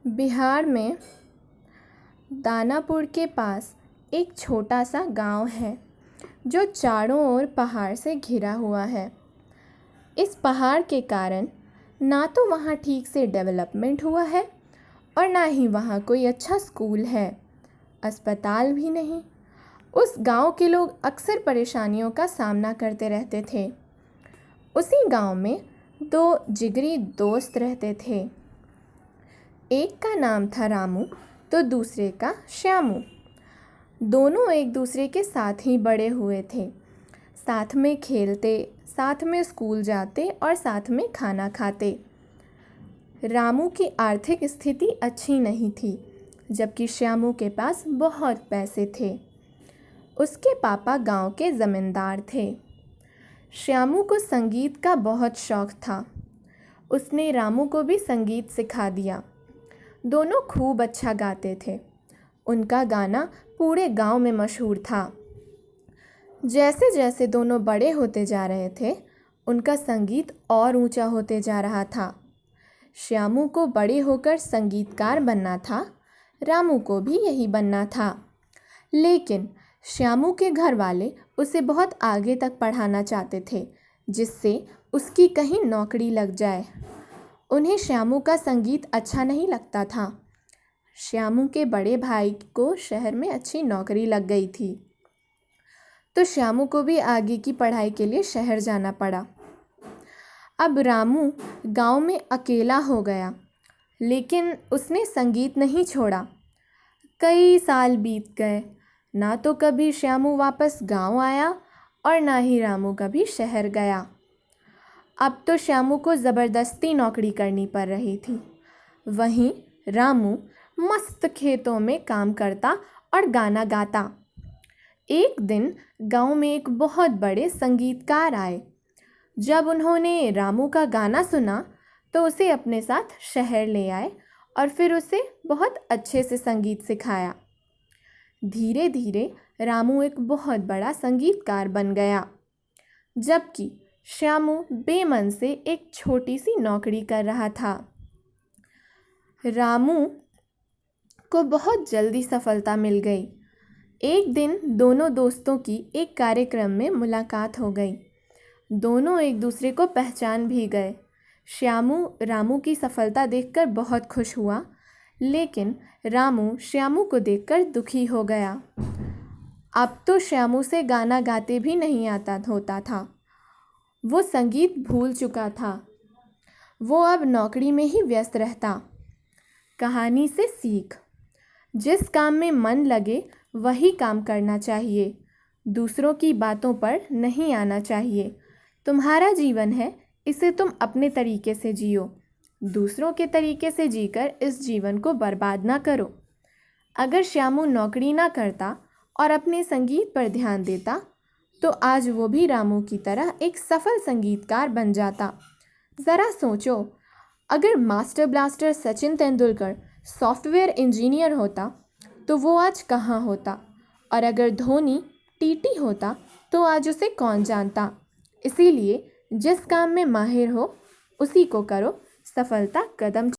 बिहार में दानापुर के पास एक छोटा सा गांव है जो चारों ओर पहाड़ से घिरा हुआ है। इस पहाड़ के कारण ना तो वहाँ ठीक से डेवलपमेंट हुआ है और ना ही वहाँ कोई अच्छा स्कूल है, अस्पताल भी नहीं। उस गांव के लोग अक्सर परेशानियों का सामना करते रहते थे। उसी गांव में दो जिगरी दोस्त रहते थे। एक का नाम था रामू तो दूसरे का श्यामू। दोनों एक दूसरे के साथ ही बड़े हुए थे, साथ में खेलते, साथ में स्कूल जाते और साथ में खाना खाते। रामू की आर्थिक स्थिति अच्छी नहीं थी, जबकि श्यामू के पास बहुत पैसे थे। उसके पापा गांव के ज़मींदार थे। श्यामू को संगीत का बहुत शौक़ था। उसने रामू को भी संगीत सिखा दिया। दोनों खूब अच्छा गाते थे। उनका गाना पूरे गांव में मशहूर था। जैसे जैसे दोनों बड़े होते जा रहे थे, उनका संगीत और ऊंचा होते जा रहा था। श्यामू को बड़े होकर संगीतकार बनना था, रामू को भी यही बनना था। लेकिन श्यामू के घर वाले उसे बहुत आगे तक पढ़ाना चाहते थे, जिससे उसकी कहीं नौकरी लग जाए। उन्हें श्यामू का संगीत अच्छा नहीं लगता था। श्यामू के बड़े भाई को शहर में अच्छी नौकरी लग गई थी, तो श्यामू को भी आगे की पढ़ाई के लिए शहर जाना पड़ा। अब रामू गांव में अकेला हो गया, लेकिन उसने संगीत नहीं छोड़ा। कई साल बीत गए, ना तो कभी श्यामू वापस गांव आया और ना ही रामू कभी शहर गया। अब तो श्यामू को ज़बरदस्ती नौकरी करनी पड़ रही थी। वहीं रामू मस्त खेतों में काम करता और गाना गाता। एक दिन गांव में एक बहुत बड़े संगीतकार आए। जब उन्होंने रामू का गाना सुना तो उसे अपने साथ शहर ले आए और फिर उसे बहुत अच्छे से संगीत सिखाया। धीरे धीरे रामू एक बहुत बड़ा संगीतकार बन गया, जबकि श्यामू बेमन से एक छोटी सी नौकरी कर रहा था। रामू को बहुत जल्दी सफलता मिल गई। एक दिन दोनों दोस्तों की एक कार्यक्रम में मुलाकात हो गई। दोनों एक दूसरे को पहचान भी गए। श्यामू रामू की सफलता देखकर बहुत खुश हुआ, लेकिन रामू श्यामू को देखकर दुखी हो गया। अब तो श्यामू से गाना गाते भी नहीं आता होता था। वो संगीत भूल चुका था। वो अब नौकरी में ही व्यस्त रहता। कहानी से सीख: जिस काम में मन लगे वही काम करना चाहिए। दूसरों की बातों पर नहीं आना चाहिए। तुम्हारा जीवन है, इसे तुम अपने तरीके से जियो। दूसरों के तरीके से जीकर इस जीवन को बर्बाद ना करो। अगर श्यामू नौकरी ना करता और अपने संगीत पर ध्यान देता, तो आज वो भी रामू की तरह एक सफल संगीतकार बन जाता। ज़रा सोचो, अगर master blaster Sachin Tendulkar software engineer होता तो वो आज कहाँ होता, और अगर धोनी टीटी होता तो आज उसे कौन जानता। इसीलिए जिस काम में माहिर हो उसी को करो, सफलता कदम